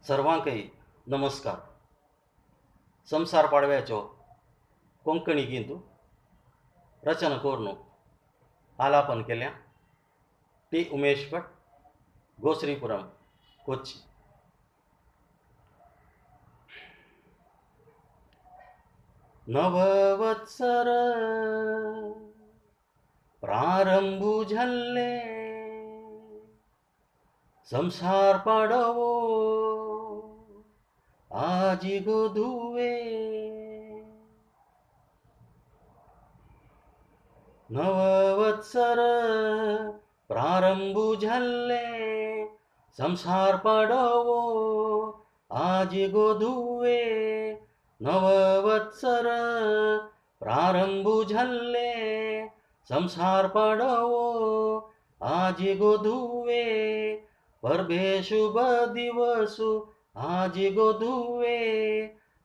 सर्वांकही नमस्कार. संसार पाडव्याच्यो कोंकणी गीतू रचना कोरनु आलापन केल्या टी उमेश भट, गोश्रीपुरम, कोच्ची. नववत्सर प्रारंभु झल्ले संसार पाडवो आजी गोधुवे. नववत्सर प्रारंभु झल्ले संसार पाडवो आजी गोधुवे. नववत्सर प्रारंभु झल्ले संसार पाडवो आजी गोधुवे. परभे शुभ दिवसु आजी गोधुवे.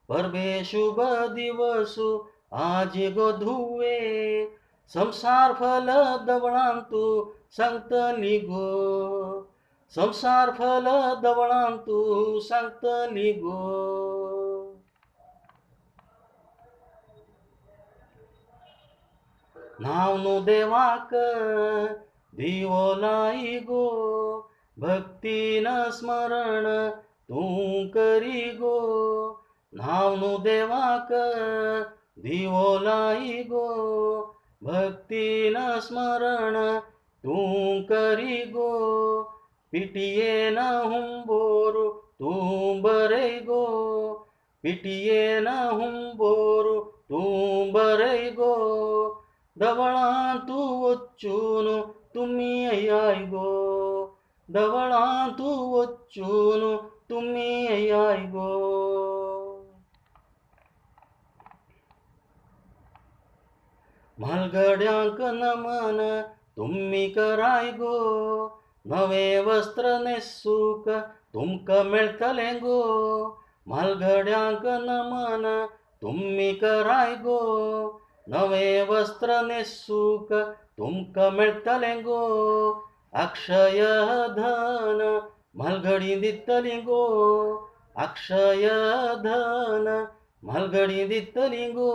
परभे शुभ दिवसु आजी गोधुवे. संसार फल दवळांतू सांगतली गो. संसार फल दवळांतू सांगतली गो. नाव नु देवाक दिवो लाई गो. भक्तीन स्मरण तू करी गो. नाव नु देवाक दिवो लाई गो. भक्तीन स्मरण तू करी गो. पिटिये न हुंबोरु तू बरे गो. पिटिये न हुंबोरु तू बरे गो. दवळा तू वच्चूनु तुम्ही अय्याय गो. दवळा तू वच्चूनु तुम्ही अय्याय गो. मालगड्यांक नमन तुम्ही कराय गो. नवे वस्त्र नेसूक तुमका मेळतले गो. मालगड्यांक नमन तुम्ही कराय गो. नवे वस्त्र नेसूक तुमका मेळतले गो. अक्षय धन म्हालगडी दितली गो. अक्षय धन म्हालगडी दितली गो.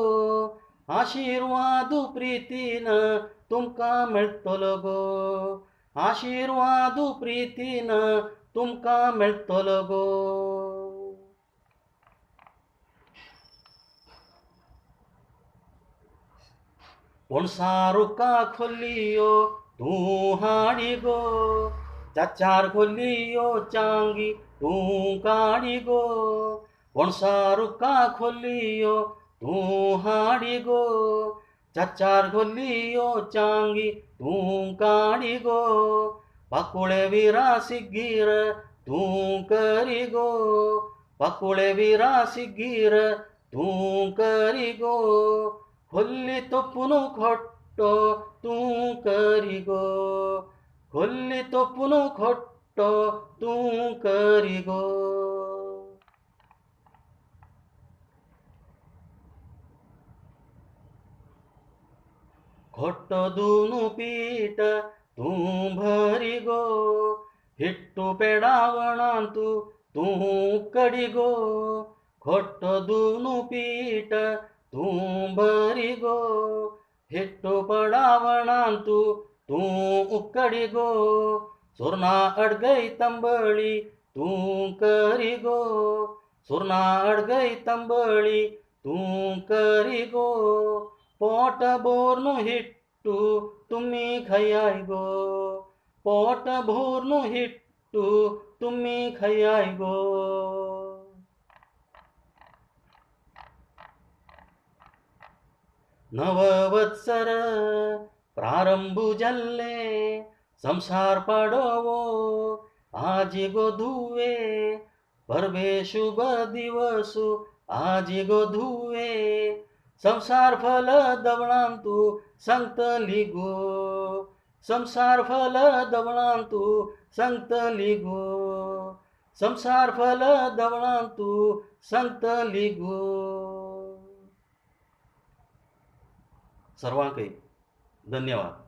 आशीर्वाद प्रीतीन तुमका मेळतलो गो. आशीर्वाद प्रीतीन तुमका मेळतलो गो. पणसारुका खोलियो तू हाडी गो. चाचार खोलियो चांगी तू काडी गो. पणसारुका खोलियो तू हाडी गो. चाचार खोलियो चांगी तू काडी गो. पाकुळे विरा सिग्गीर तू करी गो. पाकुळे विरा सिग्गीर तू करी गो. खोल्ली तोपुनु खोट्टो तू करी गो. खोल्ली तोपुनु खोट्टो तू करी गो. खोट्टो दूनु पीठ तू भरी गो. हिट्टू पेडावणांतू तू कडी गो. खोट्टो दूनु पीठ तू भरी गो. हिट्टू पडावणांतू तू उकडी गो. सुर्ना अडगई तंबळी तू करी गो. सुर्ना अडगई तंबळी तू करी गो. पोट भोरनु हिट्टू तुम्ही खयाय गो. पोट भोरनु हिट्टू तुम्ही खयाय गो. नववत्सर प्रारंभु झल्ले संसार पाडवो आजी गोधुवे. परभे शुभ दिवसु आजी गोधुवे. संसार फल दवळांतू सांगतली गो. संसार फल दवळांतू सांगतली गो. संसार फल दवळांतू सांगतली गो. सर्वांकही धन्यवाद.